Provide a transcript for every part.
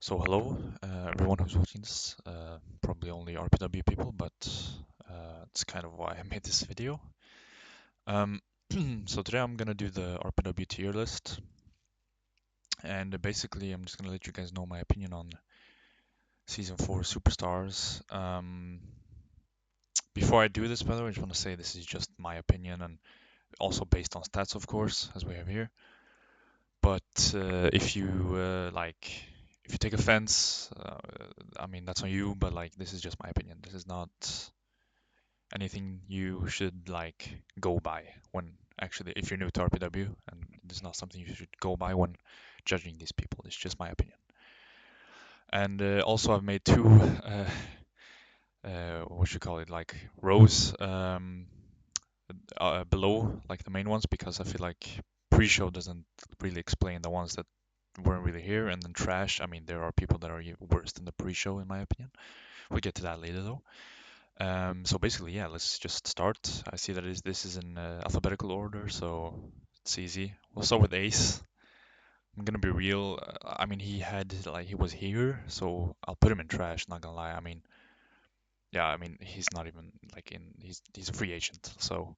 So hello, everyone who's watching this. Probably only RPW people, but it's kind of why I made this video. Um, so today I'm gonna do the RPW tier list, and basically I'm just gonna let you guys know my opinion on Season 4 Superstars. Before I do this, by the way, I just want to say this is just my opinion and also based on stats, of course, as we have here. But if you if you take offense, I mean that's on you. But like, this is just my opinion. This is not anything you should like go by when actually, if you're new to RPW, and this is not something you should go by when judging these people. It's just my opinion. And also, I've made two, what you call it, like rows below like the main ones because I feel like pre-show doesn't really explain the ones that weren't really here, and then trash. I mean, there are people that are worse than the pre-show in my opinion. We'll get to that later though. So basically, yeah, let's just start. I see that this is in alphabetical order, so it's easy. We'll start with Ace. I'm gonna be real. I mean, he was here, so I'll put him in trash. Not gonna lie. I mean, yeah, I mean he's not even like he's a free agent, so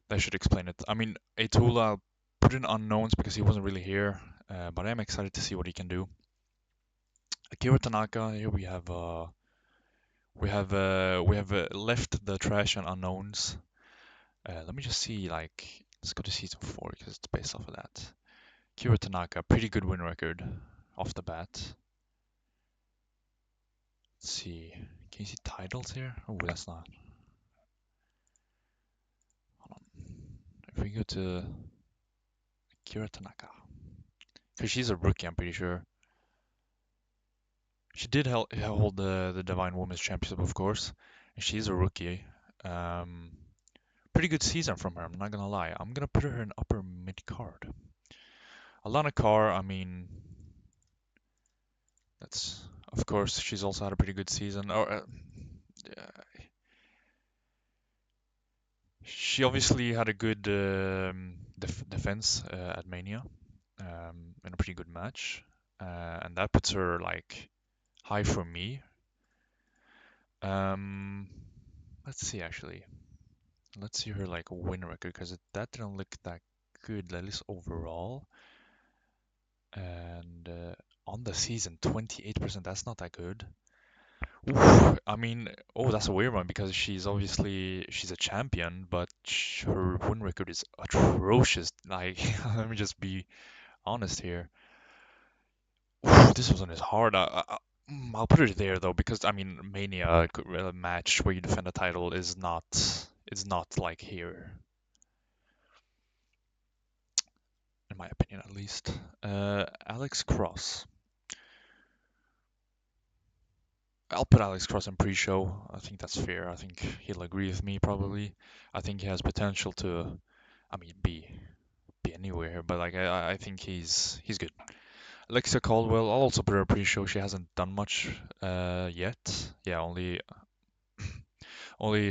that should explain it. I mean, Atula, I'll put in unknowns because he wasn't really here, but I am excited to see what he can do. Akira Tanaka, here we have left the trash and unknowns. Let me just see, like, let's go to season 4 because it's based off of that. Akira Tanaka, pretty good win record off the bat. Let's see. Can you see titles here? Oh, that's not. Hold on. If we go to Akira Tanaka, because she's a rookie, I'm pretty sure. She did hold the Divine Women's Championship, of course, and she's a rookie. Um, Pretty good season from her, I'm not gonna lie. I'm gonna put her in upper mid card. Alana Carr, I mean, that's of course she's also had a pretty good season. She obviously had a good defense at Mania in a pretty good match, and that puts her like high for me. Um, let's see actually. Let's see her like win record because that didn't look that good, at least overall. And on the season, 28%. That's not that good. Oof, I mean, oh, that's a weird one because she's a champion, but her win record is atrocious. Like, let me just be honest here. Oof, this one is hard. I'll put it there though because I mean, Mania match where you defend a title is not like here, in my opinion at least. Alex Cross. I'll put Alex Cross in pre-show. I think that's fair. I think he'll agree with me probably. I think he has potential to, I mean, be anywhere, but like I think he's good. Alexa Caldwell, I'll also put her pre-show. She hasn't done much yet. Yeah, only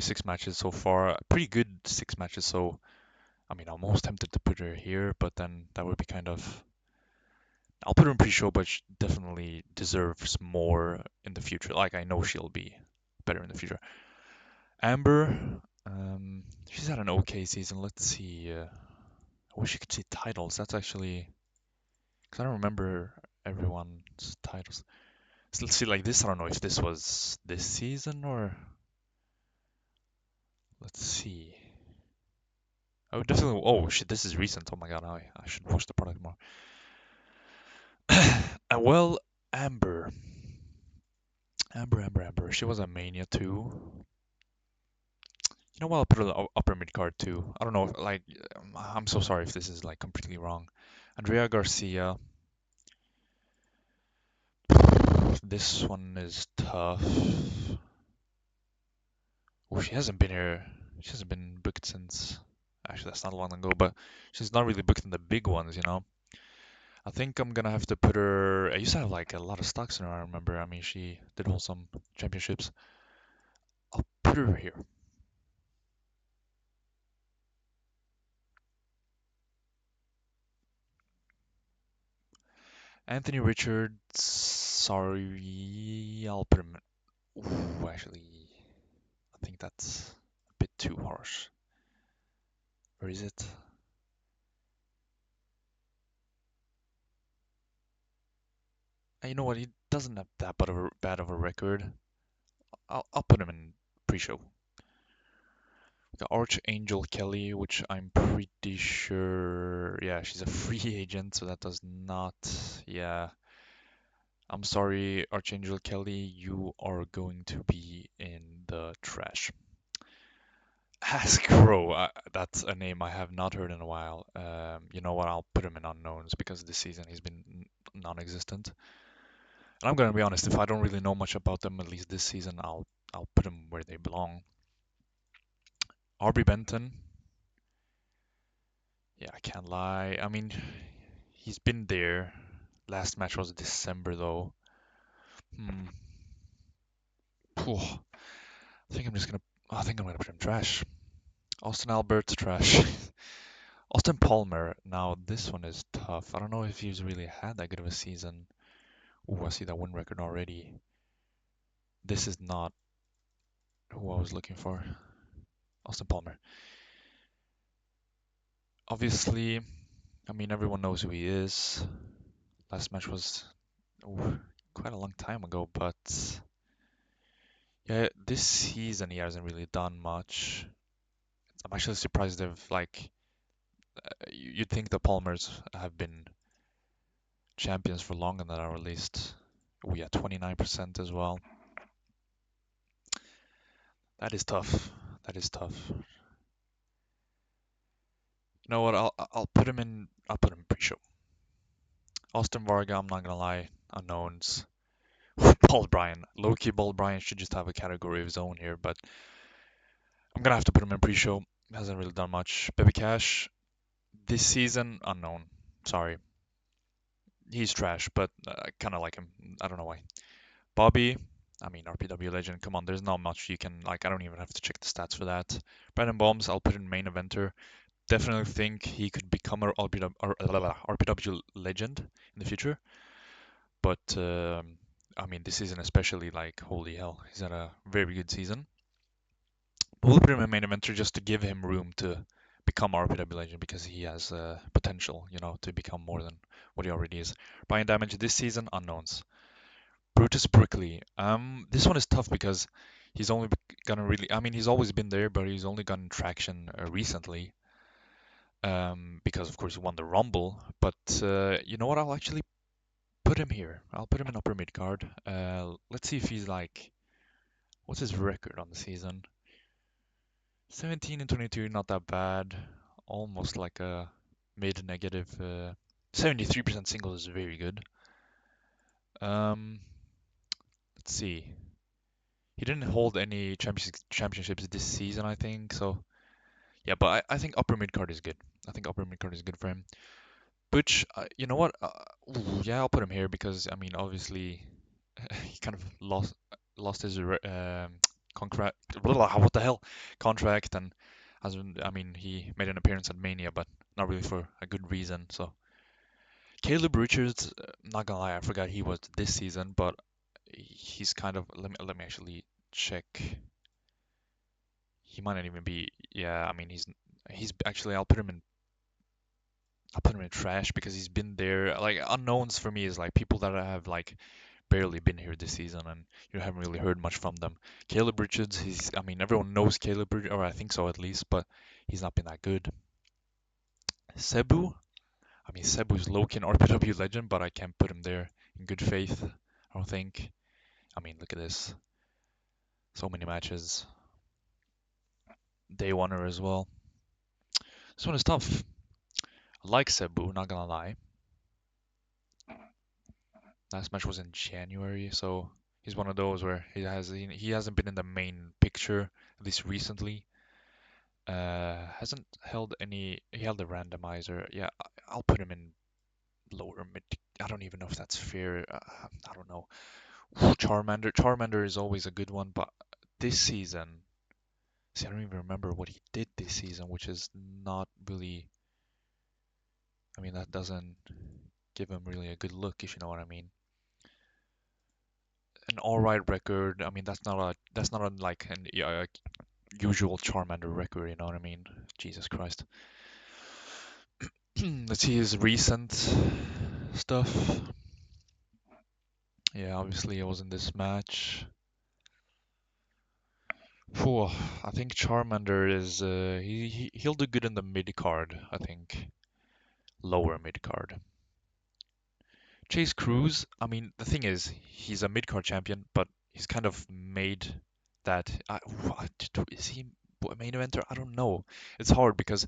6 matches so far. Pretty good 6 matches. So I mean, I'm almost tempted to put her here, but then that would be kind of. I'll put her in pre-show, but she definitely deserves more in the future. Like I know she'll be better in the future. Amber, she's had an okay season. Let's see. I wish you could see titles. That's actually, because I don't remember everyone's titles. So let's see, like this. I don't know if this was this season or. Let's see. Oh, definitely. Oh shit, this is recent. Oh my god, I should watch the product more. Well, Amber, Amber. She was a Mania too. You know what? I'll put her in the upper mid card too. I don't know. Like, I'm so sorry if this is like completely wrong. Andrea Garcia. This one is tough. Oh, she hasn't been here. She hasn't been booked since. Actually, that's not long ago, but she's not really booked in the big ones, you know. I think I'm gonna have to put her. I used to have like a lot of stocks in her. I remember. I mean, she did hold some championships. I'll put her here. Anthony Richards. sorry, I'll put him. Ooh, actually, I think that's a bit too harsh. Or is it? You know what? He doesn't have that bad of a record. I'll put him in pre-show. We got Archangel Kelly, which I'm pretty sure. Yeah, she's a free agent, so that does not. Yeah, I'm sorry, Archangel Kelly. You are going to be in the trash. Hasbro, that's a name I have not heard in a while. You know what? I'll put him in unknowns because this season he's been non-existent. And I'm gonna be honest, if I don't really know much about them, at least this season, I'll put them where they belong. Aubrey Benton, yeah, I can't lie. I mean, he's been there. Last match was December though. Hmm. Phew. I think I'm gonna put him trash. Austin Albert's trash. Austin Palmer. Now this one is tough. I don't know if he's really had that good of a season. Ooh, I see that win record already. This is not who I was looking for. Austin Palmer. Obviously, I mean everyone knows who he is. Last match was ooh, quite a long time ago, but yeah, this season he hasn't really done much. I'm actually surprised if like you'd think the Palmers have been champions for longer than that, or at least we at 29% as well. That is tough. That is tough. You know what? I'll put him in. I'll put him in pre-show. Austin Varga. I'm not gonna lie. Unknowns. Paul Bryan. Low-key Paul Bryan should just have a category of his own here, but I'm gonna have to put him in pre-show. Hasn't really done much. Baby Cash. This season, unknown. Sorry. He's trash, but I kind of like him. I don't know why. Bobby, I mean, RPW legend. Come on, there's not much you can like. I don't even have to check the stats for that. Brandon Bombs, I'll put in main eventer. Definitely think he could become a RPW legend in the future. But I mean, this season especially, like, holy hell, he's had a very good season. We'll put him in main eventer just to give him room to become RPW legend because he has potential, to become more than what he already is. Brian Damage this season, unknowns. Brutus Brickley. This one is tough because he's only gonna really. I mean, he's always been there, but he's only gotten traction recently. Because of course he won the Rumble. But you know what? I'll actually put him here. I'll put him in upper mid card. Let's see if he's like. What's his record on the season? 17 and 22, not that bad. Almost like a mid negative. 73% singles is very good. Um, let's see. He didn't hold any championships this season, I think. So yeah, but I think upper mid card is good. I think upper mid card is good for him. Butch, you know what? Ooh, yeah, I'll put him here because I mean, obviously, he kind of lost his contract. What the hell? Contract and hasn't. I mean, he made an appearance at Mania, but not really for a good reason. So Caleb Richards, not gonna lie, I forgot he was this season, but he's kind of. Let me actually check. He might not even be. Yeah, I mean, he's actually. I'll put him in trash because he's been there. Like unknowns for me is like people that have like barely been here this season and you haven't really heard much from them. Caleb Richards, I mean, everyone knows Caleb Richards, or I think so at least, but he's not been that good. Cebu, I mean, Cebu's low-key an RPW legend, but I can't put him there in good faith. I don't think. I mean, look at this. So many matches. Day oneer as well. This one is tough. I like Cebu, not gonna lie. Last match was in January, so he's one of those where he hasn't been in the main picture at least recently. Hasn't held any. He held a randomizer. Yeah, I'll put him in lower mid. I don't even know if that's fair. I don't know. Charmander. Charmander is always a good one, but this season, see, I don't even remember what he did this season, which is not really. I mean, that doesn't give him really a good look, if you know what I mean. an all right record. I mean, that's not a like an usual Charmander record. You know what I mean? Jesus Christ. Let's see his recent stuff. Yeah, obviously it was in this match. Phew, I think Charmander is he'll do good in the mid card. I think lower mid card. Chase Cruz, I mean, the thing is, he's a mid card champion, but he's kind of made that. What is he a main eventer? I don't know. It's hard because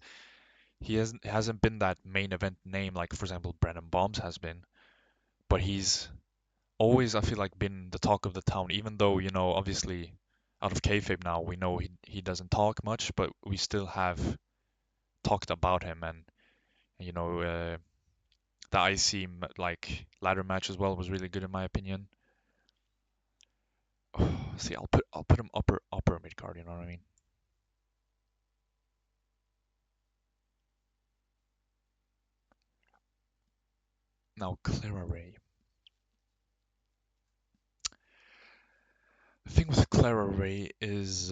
he hasn't been that main event name like, for example, Brennan Bombs has been, but he's always, I feel like, been the talk of the town. Even though, obviously, out of kayfabe now, we know he doesn't talk much, but we still have talked about him, and you know, the IC like ladder match as well was really good in my opinion. See, I'll put him upper mid card. You know what I mean? Now Clara Ray. The thing with Clara Ray is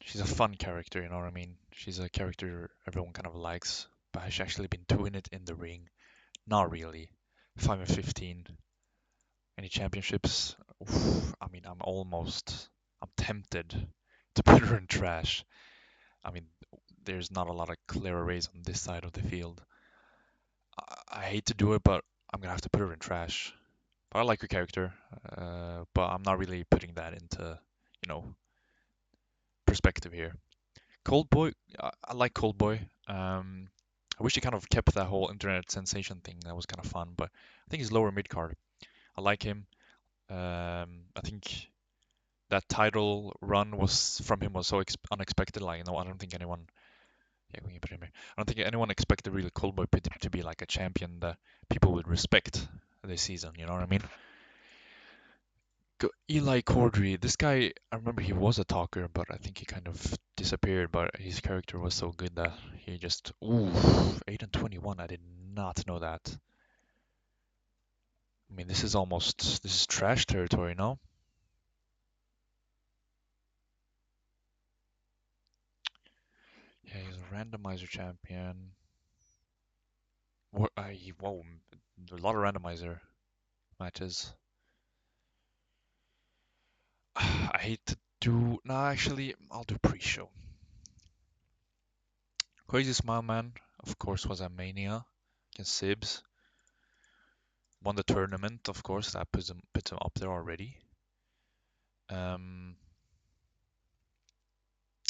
she's a fun character. You know what I mean? She's a character everyone kind of likes, but has she actually been doing it in the ring? Not really. 5 and 15. Any championships? Oof, I mean, I'm tempted to put her in trash. I mean, there's not a lot of Clara Rays on this side of the field. I hate to do it, but I'm gonna have to put her in trash. But I like her character, but I'm not really putting that into, you know, perspective here. Cold Boy, I like Cold Boy. I wish he kind of kept that whole internet sensation thing. That was kind of fun, but I think he's lower mid card. I like him. I think that title run was from him was so unexpected. Like, I don't think anyone, yeah, we can put him here. I don't think anyone expected really Cold Boy to be like a champion that people would respect this season. You know what I mean? Eli Cordry, this guy, I remember he was a talker, but I think he kind of disappeared. But his character was so good that he just, ooh, 8 and 21. I did not know that. I mean, this is trash territory, no? Yeah, he's a randomizer champion. What? Whoa, a lot of randomizer matches. I hate to do. No, actually, I'll do pre-show. Crazy Smile Man, of course, was a Mania against Sibs. Won the tournament, of course. That puts him up there already. Um,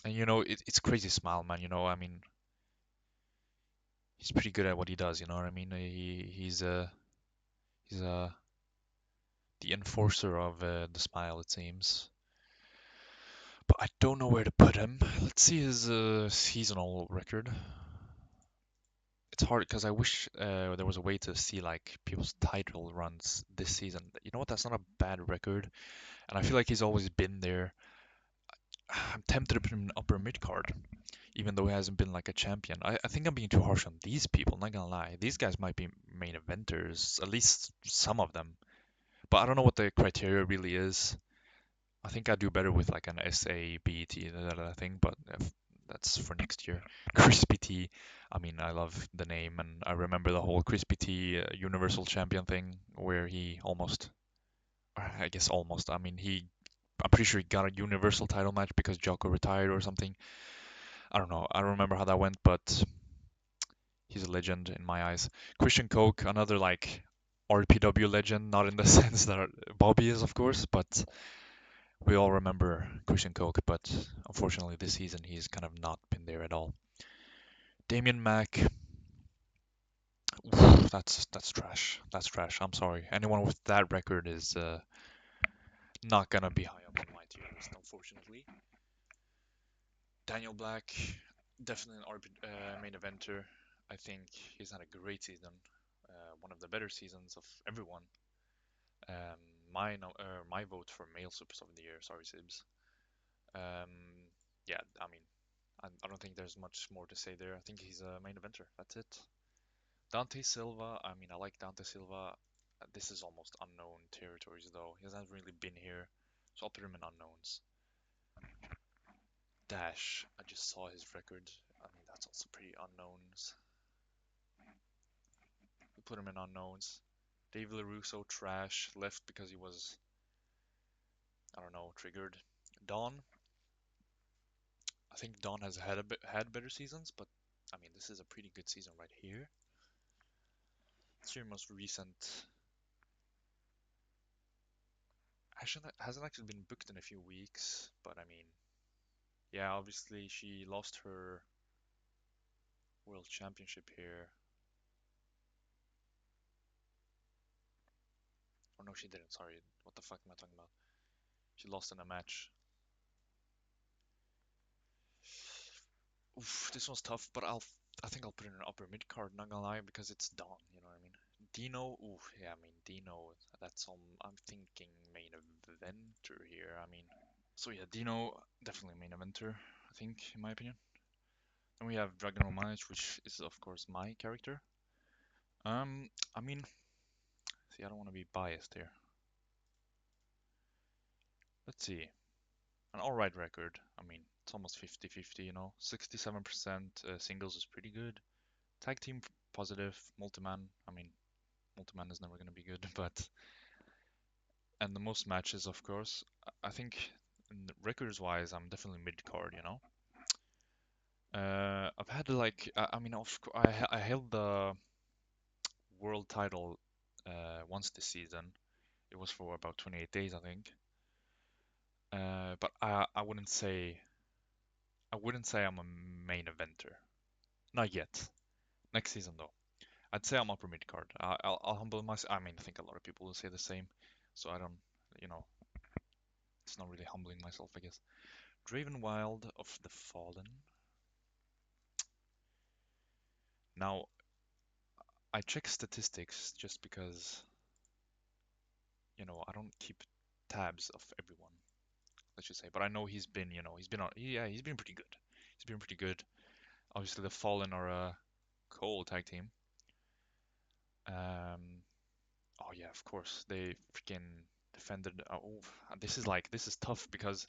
and it's Crazy Smile Man. I mean, he's pretty good at what he does. You know what I mean? He's the enforcer of the smile, it seems. But I don't know where to put him. Let's see his seasonal record. It's hard because I wish there was a way to see like people's title runs this season. You know what? That's not a bad record, and I feel like he's always been there. I'm tempted to put him in upper mid card, even though he hasn't been like a champion. I think I'm being too harsh on these people. Not gonna lie, these guys might be main eventers, at least some of them. But I don't know what the criteria really is. I think I do better with like an SABT thing, but that's for next year. Crispy T. I mean, I love the name, and I remember the whole Crispy T Universal Champion thing where he almost, I guess almost. I mean, I'm pretty sure he got a Universal title match because Jocko retired or something. I don't know. I don't remember how that went, but he's a legend in my eyes. Christian Koch, another like RPW legend, not in the sense that Bobby is, of course, but we all remember Christian Koch, but unfortunately this season he's kind of not been there at all. Damien Mack, oof, that's trash. That's trash. I'm sorry. Anyone with that record is not gonna be high up on my tier list, unfortunately. Daniel Black, definitely an main eventer. I think he's had a great season, one of the better seasons of everyone. Um, my vote for male Superstar of the Year. Sorry, Sibs. Um, yeah, I mean, I don't think there's much more to say there. I think he's a main eventer. That's it. Dante Silva. I mean, I like Dante Silva. This is almost unknown territories though. He hasn't really been here, so I'll put him in unknowns. Dash, I just saw his record. I mean, that's also pretty unknowns. We put him in unknowns. Dave LaRusso, trash, left because he was, I don't know, triggered. Don, I think Don has had better seasons, but I mean, this is a pretty good season right here. It's your most recent. Actually, hasn't actually been booked in a few weeks, but I mean, yeah, obviously she lost her world championship here. Oh no, she didn't. Sorry, what the fuck am I talking about? She lost in a match. Oof, this one's tough, but I think I'll put in an upper mid card. Not gonna lie, because it's Don. You know what I mean? Dino. Ooh, yeah. I mean Dino. That's on. I'm thinking main eventer here. I mean, so yeah, Dino definitely main eventer. I think, in my opinion. And we have Dragon Romance, which is of course my character. I mean, see, I don't want to be biased here. Let's see. An alright record. I mean, it's almost 50-50, you know. 67% singles is pretty good. Tag team positive. Multi-man. I mean, multi-man is never going to be good, but and the most matches, of course. I think records wise, I'm definitely mid card, you know. I've had like, I mean, I held the world title once this season. It was for about 28 days, I think. But I wouldn't say I'm a main eventer. Not yet. Next season though. I'd say I'm upper mid card. I'll humble myself. I mean, I think a lot of people will say the same. So I don't, you know, it's not really humbling myself, I guess. Draven Wild of the Fallen. Now, I check statistics just because, you know, I don't keep tabs of everyone, let's just say. But I know he's been, you know, yeah, he's been pretty good. He's been pretty good. Obviously, the Fallen are a cold tag team. Um, oh yeah, of course, they freaking defended. Oh, this is tough because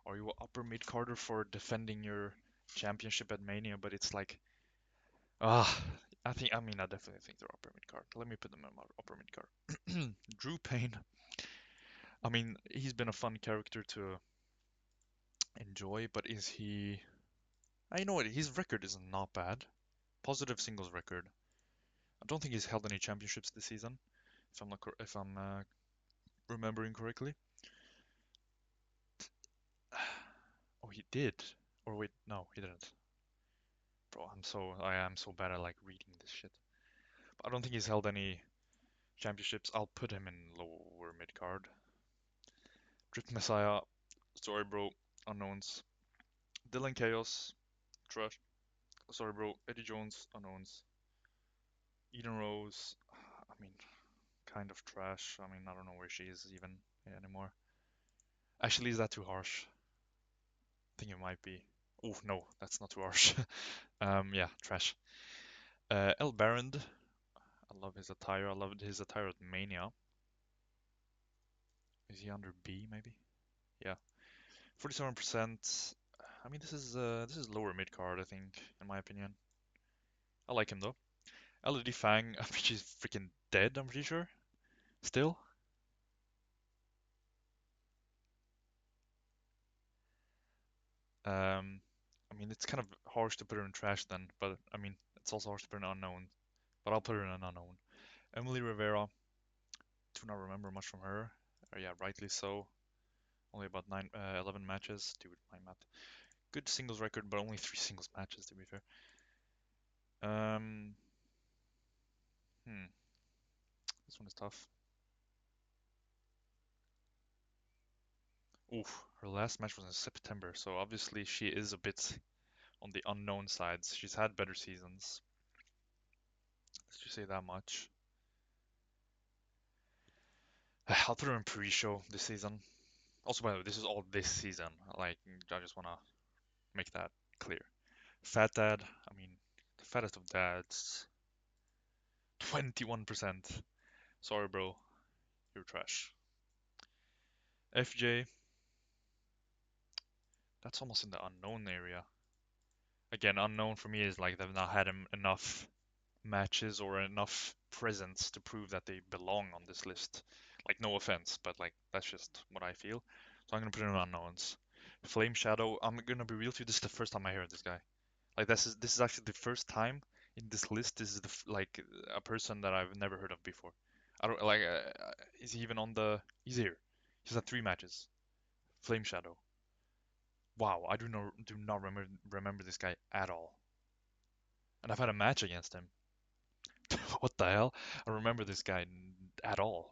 are you a upper mid carder for defending your championship at Mania? But it's like, ah, I mean, I definitely think they're upper mid card. Let me put them in my upper mid card. Drew Payne. I mean, he's been a fun character to enjoy, but is he? I know what his record is not bad. Positive singles record. I don't think he's held any championships this season, if I'm remembering correctly. Oh, he did. Or wait, no, he didn't. Bro, I am so bad at like reading this shit. But I don't think he's held any championships. I'll put him in lower mid card. Drip Messiah, sorry bro, unknowns. Dylan Chaos, trash. Sorry bro, Eddie Jones, unknowns. Eden Rose, I mean, kind of trash. I mean, I don't know where she is even anymore. Actually, is that too harsh? I think it might be. Oh no, that's not too harsh. Yeah, trash. El Barond, I love his attire. I loved his attire at Mania. Is he under B maybe? Yeah, 47%. I mean, this is lower mid card, I think, in my opinion. I like him though. LED Fang, I mean, she's freaking dead. I'm pretty sure. Still. I mean, it's kind of harsh to put her in trash then, but I mean, it's also harsh to put her in unknown. But I'll put her in an unknown. Emily Rivera, do not remember much from her. Yeah, rightly so. Only about 11 matches. Dude, my math. Good singles record, but only 3 singles matches to be fair. Um, hmm, this one is tough. Oof, her last match was in September, so obviously she is a bit on the unknown sides. She's had better seasons. Let's just say that much. I'll put her in pre-show this season. Also, by the way, this is all this season. Like, I just wanna make that clear. Fat Dad, I mean, the fattest of dads, 21%. Sorry, bro. You're trash. FJ, that's almost in the unknown area. Again, unknown for me is like they've not had enough matches or enough presence to prove that they belong on this list. Like, no offense, but like that's just what I feel. So I'm gonna put in unknowns. Flame Shadow. I'm gonna be real to you. This is the first time I heard this guy. Like this is actually the first time in this list. This is like a person that I've never heard of before. I don't like. Is he even on the? He's here. He's had 3 matches. Flame Shadow. Wow, I do not remember this guy at all. And I've had a match against him. What the hell? I remember this guy at all.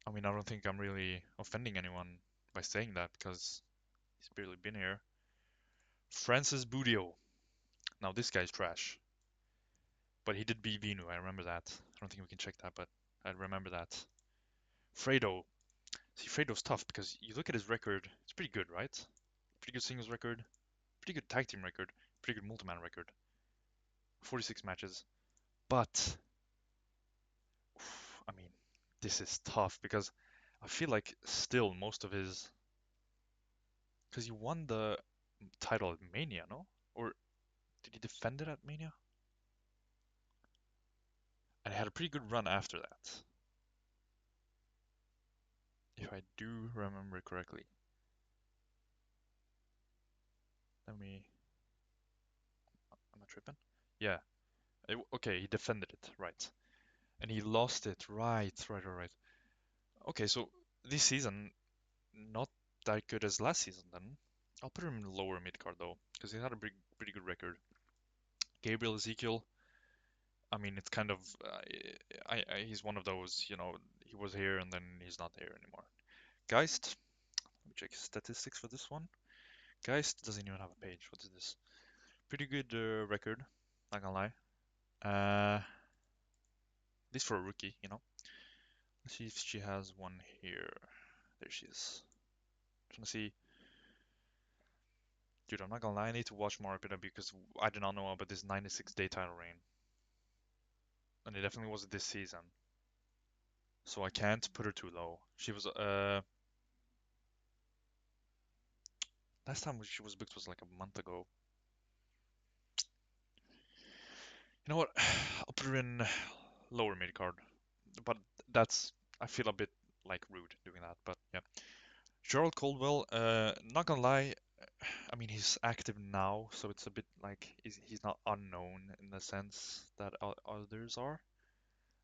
I mean, I don't think I'm really offending anyone by saying that because he's barely been here. Francis Budio. Now this guy's trash, but he did beat Vinu. I remember that. I don't think we can check that, but I remember that. Fredo. See, Fredo's tough because you look at his record. It's pretty good, right? Pretty good singles record. Pretty good tag team record. Pretty good multi-man record. 46 matches. But I mean, this is tough because I feel like still most of his because he won the title at Mania, no? Or did he defend it at Mania? And he had a pretty good run after that, if I do remember correctly. Let me. Am I tripping? Yeah. Okay, he defended it, right? And he lost it, right. Okay, so this season not that good as last season then. I'll put him in the lower mid card though, because he had a pretty good record. Gabriel Ezekiel, I mean, it's kind of he's one of those, he was here and then he's not there anymore. Geist, let me check statistics for this one. Geist doesn't even have a page. What is this? Pretty good record, not gonna lie. At least for a rookie. Let's see if she has one here. There she is. Trying to see. Dude, I'm not gonna lie, I need to watch more of it because I did not know about this 96-day title reign. And it definitely wasn't this season. So I can't put her too low. She was last time she was booked was like a month ago. You know what? I'll put her in lower mid card. But that's I feel a bit like rude doing that, but yeah. Gerald Caldwell, not gonna lie, I mean he's active now, so it's a bit like he's not unknown in the sense that others are.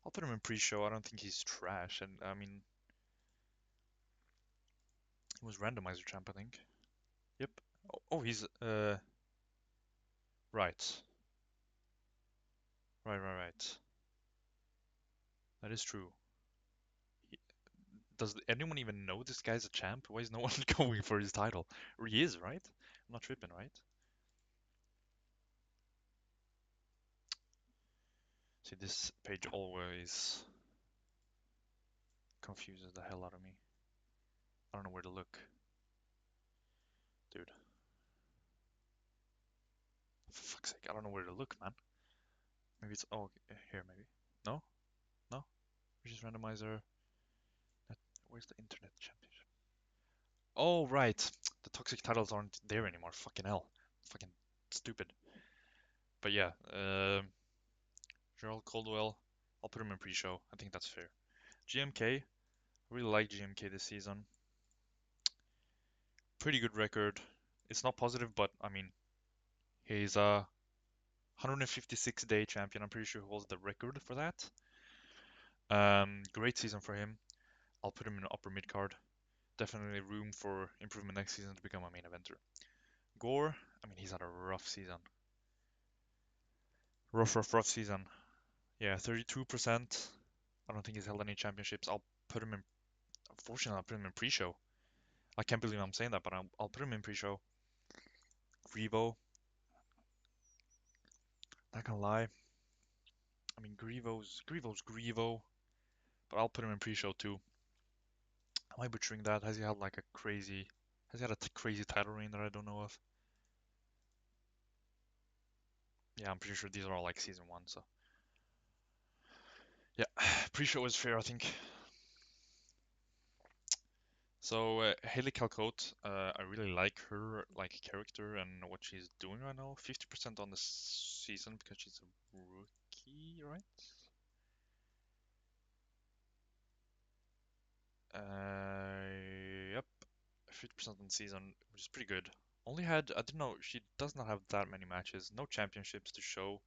I'll put him in pre-show. I don't think he's trash, and I mean he was randomizer champ, I think. Yep. Oh, he's right, right. That is true. He, does anyone even know this guy's a champ? Why is no one going for his title? Or he is, right? I'm not tripping, right? See, this page always confuses the hell out of me. I don't know where to look. Dude, for fuck's sake, I don't know where to look, man. Maybe it's, oh, here, maybe. No? No? Just randomizer. That, where's the internet championship? Oh, right. The toxic titles aren't there anymore. Fucking hell. Fucking stupid. But yeah, Gerald Caldwell, I'll put him in pre-show. I think that's fair. GMK, I really like GMK this season. Pretty good record. It's not positive, but I mean, he's a 156-day champion. I'm pretty sure he holds the record for that. Great season for him. I'll put him in upper mid card. Definitely room for improvement next season to become a main eventer. Gore, I mean, he's had a rough season. Rough season. Yeah, 32%. I don't think he's held any championships. I'll put him in. Unfortunately, I'll put him in pre-show. I can't believe I'm saying that, but I'll put him in pre-show. Grivo, not gonna lie. I mean, Grivo's Grivo, but I'll put him in pre-show too. Am I butchering that? Has he had like a crazy? Has he had a crazy title reign that I don't know of? Yeah, I'm pretty sure these are all like season one. So Yeah, pre-show is fair, I think. So Haley Calcote, I really like her like character and what she's doing right now. 50% on the season because she's a rookie, right? Yep, 50% on the season, which is pretty good. Only had, I don't know, she does not have that many matches, no championships to show,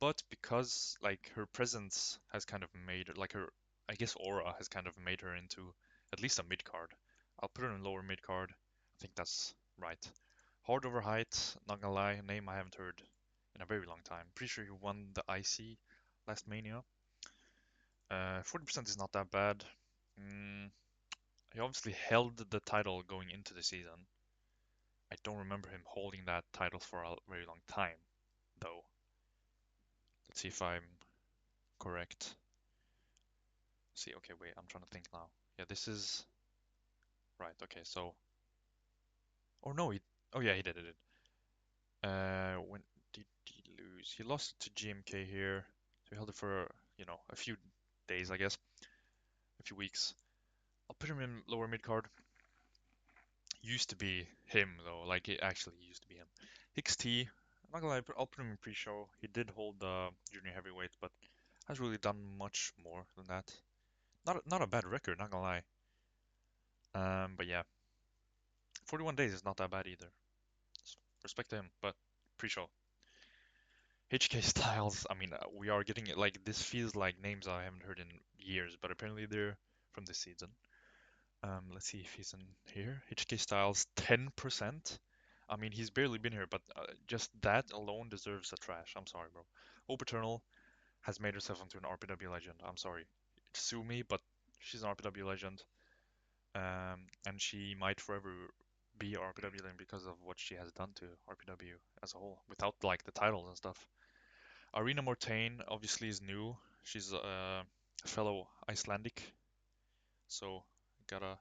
but because like her presence has kind of made like her, I guess aura has kind of made her into at least a mid card. I'll put her in lower mid card. I think that's right. Hard over height, not gonna lie, a name I haven't heard in a very long time. Pretty sure he won the IC last Mania. 40% is not that bad. Mm, he obviously held the title going into the season. I don't remember him holding that title for a very long time, though. Let's see if I'm correct. See, okay, wait, I'm trying to think now. Yeah, this is right. Okay, so, or no, oh yeah, he did it. When did he lose? He lost it to GMK here. So he held it for, a few days, I guess, a few weeks. I'll put him in lower mid card. Used to be him though, like it actually used to be him. Hicks T, I'm not gonna lie, I'll put him in pre-show. He did hold the junior heavyweight, but has really done much more than that. Not a bad record, not gonna lie. But yeah, 41 days is not that bad either. Respect to him, but pre-show. HK Styles, I mean, we are getting it. Like this feels like names I haven't heard in years, but apparently they're from this season. Let's see if he's in here. HK Styles, 10%. I mean, he's barely been here, but just that alone deserves a trash. I'm sorry, bro. Hope Eternal has made herself into an RPW legend. I'm sorry. Sue me, but she's an RPW legend. And she might forever be RPW legend because of what she has done to RPW as a whole, without like the titles and stuff. Arena Mortain obviously is new. She's a fellow Icelandic, so gotta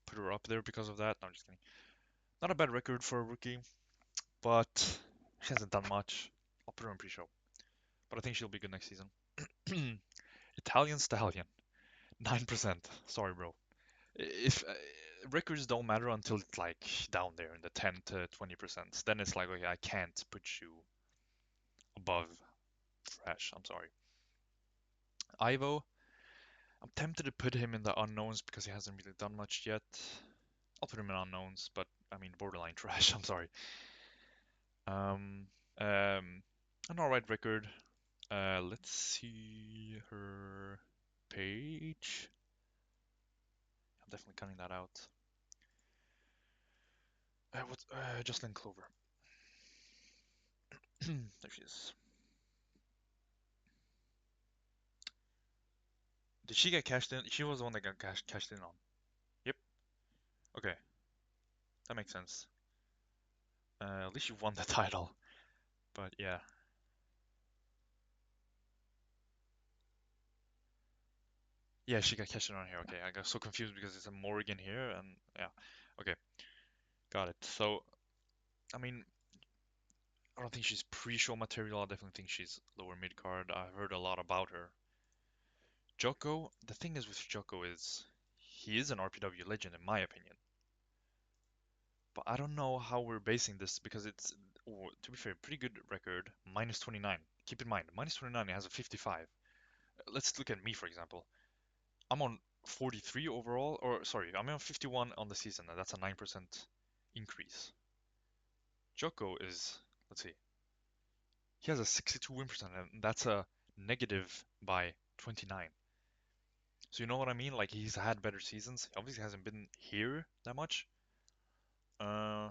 put her up there because of that. No, I'm just kidding. Not a bad record for a rookie, but she hasn't done much. I'll put her in pre-show, but I think she'll be good next season. Italian Stallion, 9%. Sorry, bro. If records don't matter until it's like down there in the 10 to 20%, then it's like, okay, I can't put you above trash. I'm sorry. Ivo, I'm tempted to put him in the unknowns because he hasn't really done much yet. I'll put him in unknowns, but I mean borderline trash. I'm sorry. Um, an alright record. Let's see her page. I'm definitely cutting that out. What's Jocelyn Clover? There she is. Did she get cashed in? She was the one that got cashed in on. Yep. Okay, that makes sense. At least you won the title. But yeah. Yeah, she got cashed in on here. Okay, I got so confused because it's a Morgan here, and yeah. Okay, got it. So, I mean, I don't think she's pre-show material. I definitely think she's lower mid card. I've heard a lot about her. Joko, the thing is with Joko is he is an RPW legend in my opinion. But I don't know how we're basing this because it's, to be fair, pretty good record, minus 29. Keep in mind, minus 29 it has a 55. Let's look at me for example. I'm on 43 overall, or sorry, I'm on 51 on the season, and that's a 9% increase. Joko is, let's see, he has a 62 win percent, and that's a negative by 29. So you know what I mean? Like he's had better seasons. He obviously hasn't been here that much. Uh,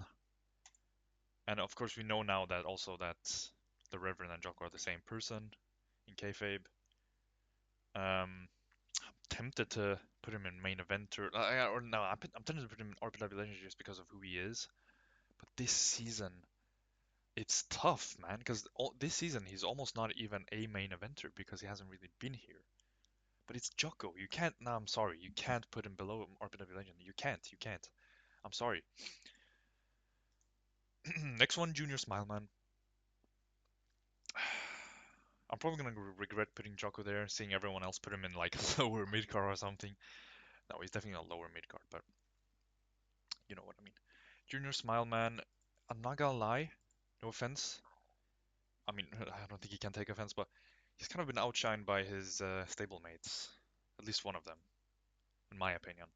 and of course we know now that also that the Reverend and Joko are the same person in kayfabe. Tempted to put him in main event or no, I'm tempted to put him in RPW Legends just because of who he is. But this season, it's tough, man, because this season he's almost not even a main eventer because he hasn't really been here. But it's Jocko. You can't. No, I'm sorry. You can't put him below RPW Legend. You can't. You can't. I'm sorry. Next one, Junior Smileman. I'm probably gonna regret putting Jocko there, seeing everyone else put him in like lower mid card or something. No, he's definitely not lower mid card, but you know what I mean. Junior Smile Man, I'm not gonna lie, no offense. I mean, I don't think he can take offense, but he's kind of been outshined by his stablemates. At least one of them, in my opinion.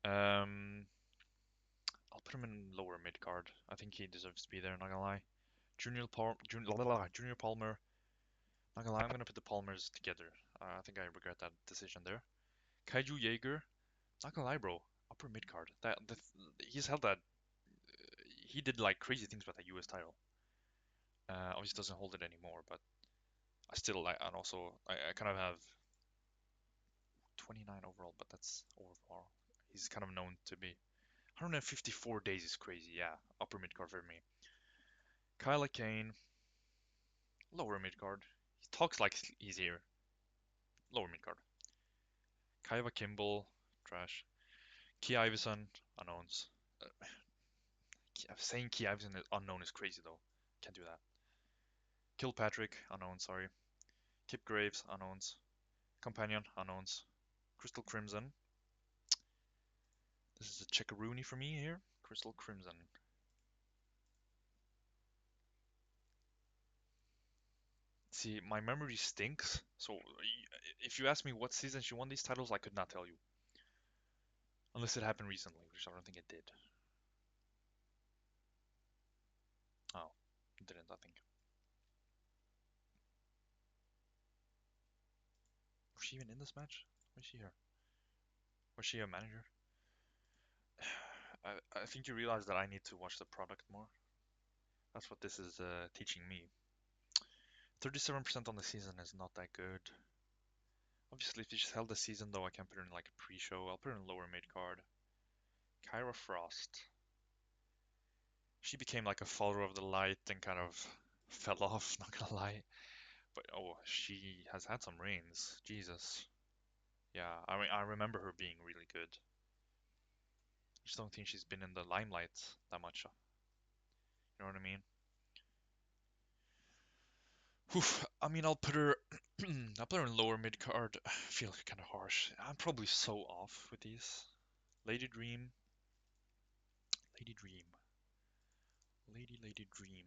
Um, I'll put him in lower mid card. I think he deserves to be there, not gonna lie. Junior Palmer, not gonna lie, I'm gonna put the Palmers together. I think I regret that decision there. Kaiju Jaeger, not gonna lie, bro. Upper mid card. He's held that. He did like crazy things with that US title. Obviously doesn't hold it anymore, but I still like. And also I kind of have 29 overall, but that's overall. He's kind of known to be 154 days is crazy. Yeah, upper mid card for me. Kyla Kane, lower mid card. He talks like he's here. Lower mid card. Kaiva Kimball, trash. Key Iverson, unknowns. Saying Key Iverson is unknown is crazy though. Can't do that. Kilpatrick, unknown, sorry. Kip Graves, unknowns. Companion, unknowns. Crystal Crimson. This is a checkaroonie for me here. Crystal Crimson. See, my memory stinks, so if you ask me what season she won these titles, I could not tell you. Unless it happened recently, which I don't think it did. Oh, it didn't, I think. Was she even in this match? Was she here? Was she a manager? I think you realize that I need to watch the product more. That's what this is teaching me. 37% on the season is not that good. Obviously, if you just held the season, though, I can put her in like a pre-show. I'll put her in lower mid card. Kyra Frost. She became like a follower of the light and kind of fell off, not gonna lie. But oh, she has had some reigns. Jesus. Yeah, I mean, I remember her being really good. I just don't think she's been in the limelight that much. You know what I mean? Oof, I mean, I'll put her. I'll put her in lower mid card. I feel kind of harsh. I'm probably so off with these. Lady Dream, Lady Dream, Lady Dream.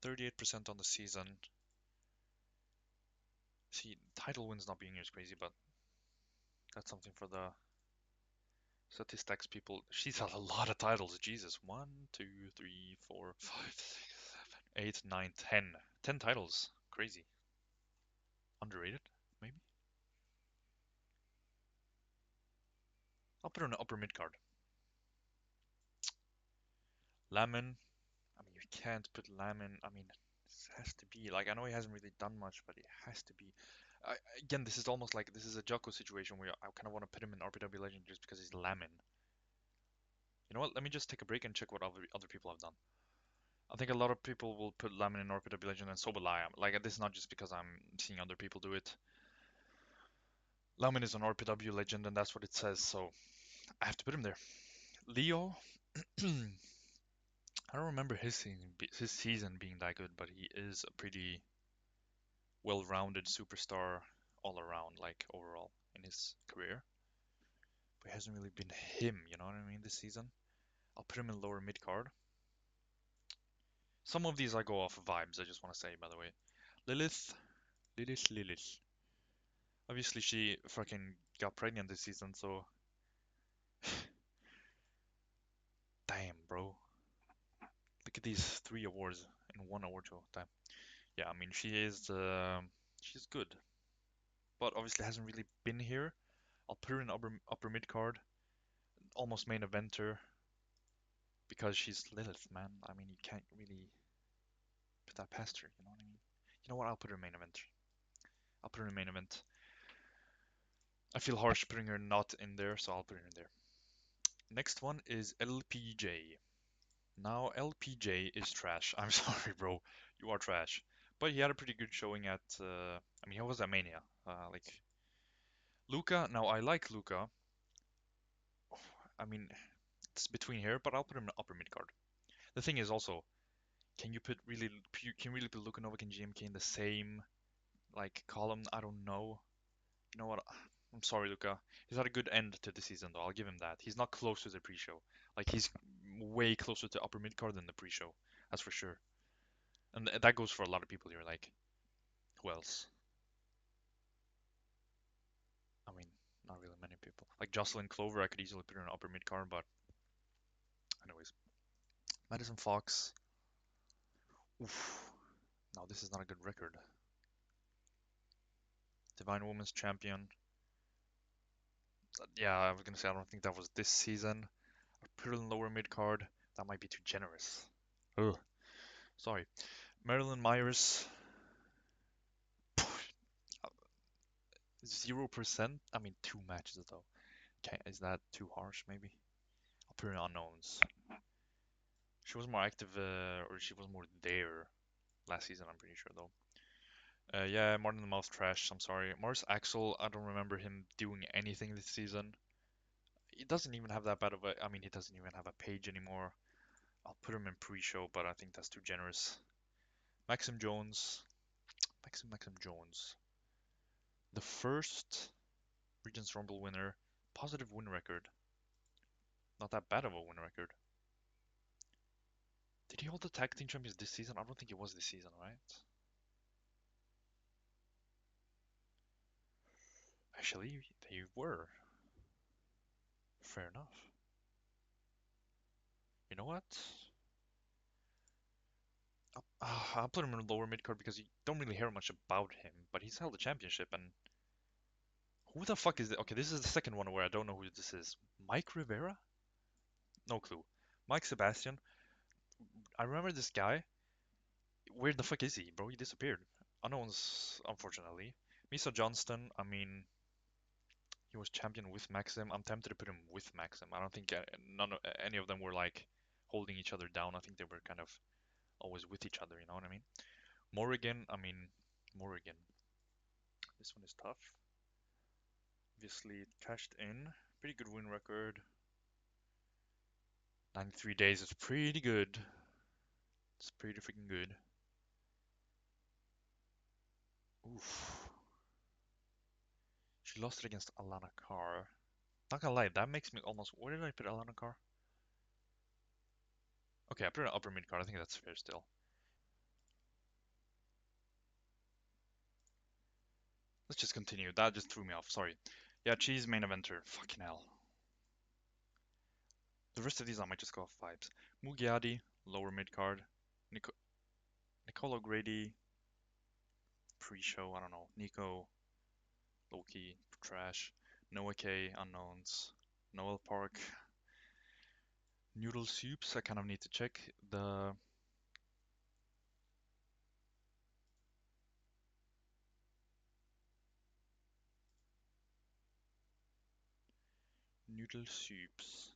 38% on the season. See, title wins not being here is crazy, but that's something for the statistics people. She's had a lot of titles. Jesus, 1, 2, 3, 4, 5, 6, 7, 8, 9, 10. 10 titles. Crazy. Underrated, maybe. I'll put her in the upper mid card. Lemon. I mean, you can't put Lemon. I mean, this has to be like I know he hasn't really done much, but it has to be. Again, this is almost like this is a Jocko situation where I kind of want to put him in RPW Legend just because he's Lemon. You know what? Let me just take a break and check what other people have done. I think a lot of people will put Lamin in RPW Legend, and so will I. Like, this is not just because I'm seeing other people do it. Lamin is an RPW Legend, and that's what it says, so I have to put him there. Leo, I don't remember his season being that good, but he is a pretty well-rounded superstar all around, like overall in his career. But it hasn't really been him, you know what I mean, this season. I'll put him in lower mid card. Some of these I go off vibes, I just want to say, by the way. Lilith, Lilith. Obviously, she fucking got pregnant this season, so damn, bro. Look at these 3 awards in one award show. Damn. Yeah, I mean, she's good, but obviously hasn't really been here. I'll put her in upper mid card, almost main eventer, because she's Lilith, man. I mean, you can't really put that past her. You know what I mean? You know what? I'll put her in main event. I'll put her in main event. I feel harsh putting her not in there, so I'll put her in there. Next one is LPJ. Now LPJ is trash. I'm sorry, bro. You are trash. But he had a pretty good showing at. I mean, how was that Mania? Like Luca. Now I like Luca. I mean, it's between here, but I'll put him in upper mid card. The thing is also, Can you put really can you really put Luka Novak and GMK in the same like column? I don't know. You know what? I'm sorry, Luka. He's had a good end to the season, though. I'll give him that. He's not close to the pre-show. Like he's way closer to upper mid card than the pre-show. That's for sure. And that goes for a lot of people here. Like who else? I mean, not really many people. Like Jocelyn Clover, I could easily put her in upper mid card, but anyways, Madison Fox. Oof. No, this is not a good record. Divine Women's Champion. Yeah, I was gonna say I don't think that was this season. I put it in lower mid card. That might be too generous. Ugh. Sorry. Marilyn Myers. 0%. I mean, 2 matches though. Is that too harsh? Maybe. I'll put in unknowns. She was more active, or she was more there last season. I'm pretty sure though. Yeah, Martin the Mouth trash. I'm sorry. Morris Axel. I don't remember him doing anything this season. He doesn't even have that bad of a. I mean, he doesn't even have a page anymore. I'll put him in pre-show, but I think that's too generous. Maxim Jones. Maxim Jones. The first Regents Rumble winner. Positive win record. Not that bad of a win record. Did he hold the tag team champions this season? I don't think it was this season, right? Actually, they were. Fair enough. You know what? I'll put him in lower mid card because you don't really hear much about him, but he's held the championship. And who the fuck is it? Okay, this is the second one where I don't know who this is. Mike Rivera? No clue. Mike Sebastian. I remember this guy. Where the fuck is he, bro? He disappeared. Unknowns, unfortunately. Misa Johnston. I mean, he was champion with Maxim. I'm tempted to put him with Maxim. I don't think any of them were like holding each other down. I think they were kind of always with each other. You know what I mean? Morrigan. I mean, Morrigan. This one is tough. Obviously, it cashed in. Pretty good win record. 93 days is pretty good. It's pretty freaking good. Oof. She lost it against Alana Carr. Not gonna lie, that makes me almost. Where did I put Alana Carr? Okay, I put an upper mid card. I think that's fair still. Let's just continue. That just threw me off. Sorry. Yeah, Cheese main eventer. Fucking hell. The rest of these I might just go off vibes. Mugiadi, lower mid card. Nico Nicolo Grady, pre-show. I don't know. Nico, Loki, trash. Noah K, unknowns. Noel Park, Noodle Soups. I kind of need to check the Noodle Soups.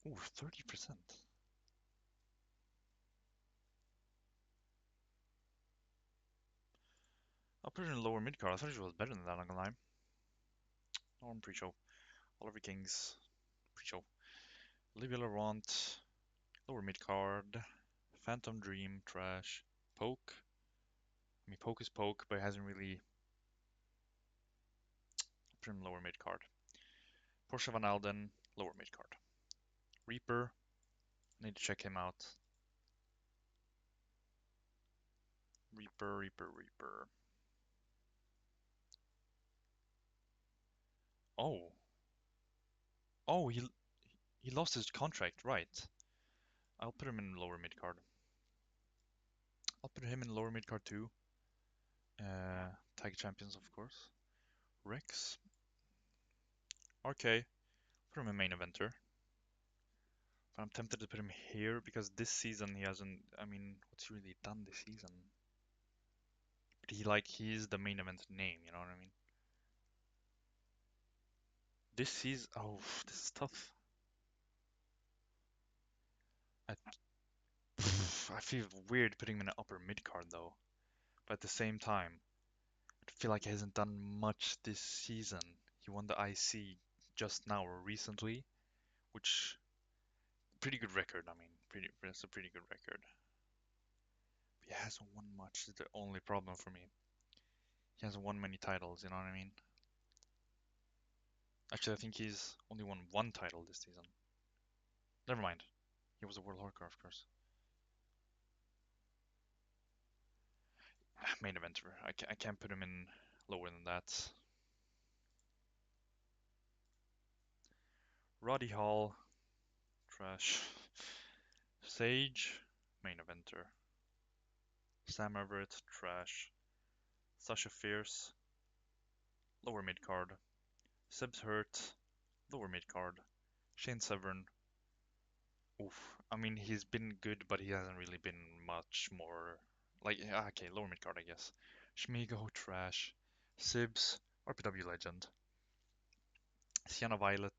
Ooh, 30%. I'll put it in lower mid card. I thought it was better than that, I'm not gonna lie. Norm pre-show. Oliver Kings pre-show. Olivia Laurent, lower mid card. Phantom Dream, trash. Poke. I mean, Poke is Poke, but it hasn't really put him lower mid card. Porsche Van Alden, lower mid card. Reaper, need to check him out. Reaper. Oh, oh, he lost his contract, right? I'll put him in lower mid card. I'll put him in lower mid card too. Tag champions, of course. Rex, RK, put him in main eventer. But I'm tempted to put him here because this season he hasn't. I mean, what's he really done this season? But he's the main event name. You know what I mean? This season, oh, this is tough. I, I feel weird putting him in an upper mid card though. But at the same time, I feel like he hasn't done much this season. He won the IC just now or recently, which pretty good record. I mean, that's a pretty good record. He hasn't won much. Is the only problem for me. He hasn't won many titles. You know what I mean? Actually, I think he's only won one title this season. Never mind. He was a world hardcore, of course. Main eventer. I can't put him in lower than that. Roddy Hall, trash. Sage, main eventer. Sam Everett, trash. Sasha Fierce, lower mid card. Seb's Hurt, lower mid card. Shane Severn, oof. I mean, he's been good, but he hasn't really been much more. Like, okay, lower mid card, I guess. Shmigo, trash. Sibs, RPW legend. Sienna Violet,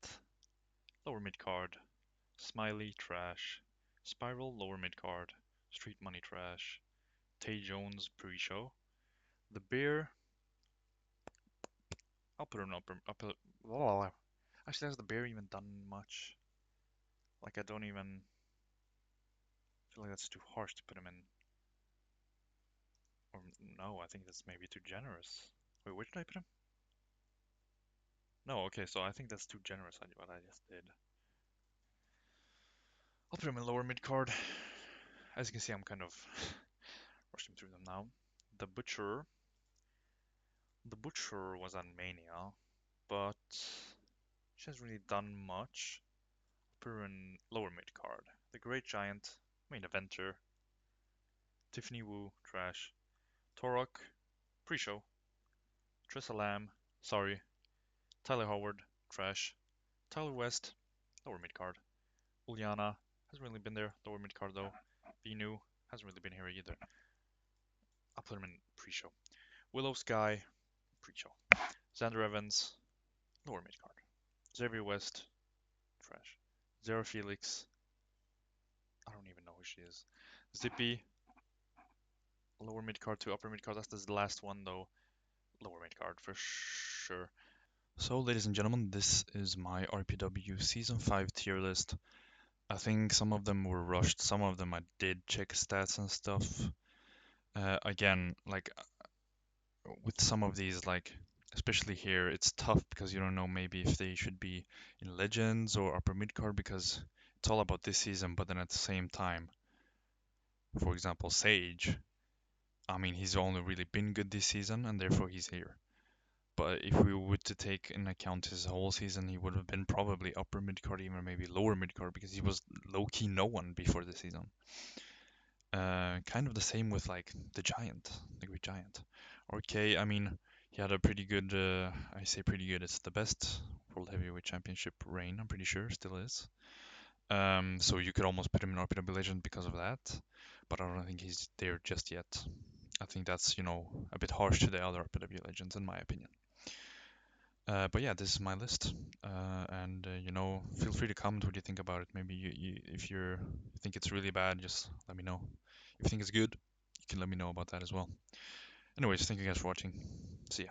lower mid card. Smiley, trash. Spiral, lower mid card. Street Money, trash. Tay Jones, pre-show. The Bear, I'll put him upper. Actually, has the Bear even done much? Like, I don't even feel like that's too harsh to put him in. Or no, I think that's maybe too generous. Wait, where did I put him? No, okay, so I think that's too generous, what I just did. I'll put him in lower mid card. As you can see, I'm kind of rushing through them now. The Butcher. The Butcher was on Mania, but she hasn't really done much. Put her in lower mid card. The Great Giant, main eventer. Tiffany Wu, trash. Torok, pre-show. Tressa Lamb, sorry. Tyler Howard, trash. Tyler West, lower mid card. Uliana, hasn't really been there, lower mid card though. Vinu, hasn't really been here either. I'll put him in pre-show. Willow Sky, pre-show. Xander Evans, lower mid card. Xavier West, trash. Zara Felix, I don't even know who she is. Zippy, lower mid card to upper mid card. That's the last one though. Lower mid card for sure. So, ladies and gentlemen, this is my RPW Season 5 tier list. I think some of them were rushed, some of them I did check stats and stuff. Again, like with some of these, like especially here, it's tough because you don't know maybe if they should be in Legends or upper mid card because it's all about this season, but then at the same time, for example, Sage, I mean, he's only really been good this season and therefore he's here. But if we were to take in account his whole season, he would have been probably upper mid card, even maybe lower mid card, because he was low key no one before the season. Kind of the same with like the Giant, the Great Giant. Okay, I mean, he had a pretty good, I say pretty good, it's the best World Heavyweight Championship reign, I'm pretty sure, still is. So you could almost put him in RPW Legend because of that, but I don't think he's there just yet. I think that's, a bit harsh to the other RPW Legends, in my opinion. But yeah, this is my list, and feel free to comment what you think about it. Maybe if you think it's really bad, just let me know. If you think it's good, you can let me know about that as well. Anyways, thank you guys for watching. See ya.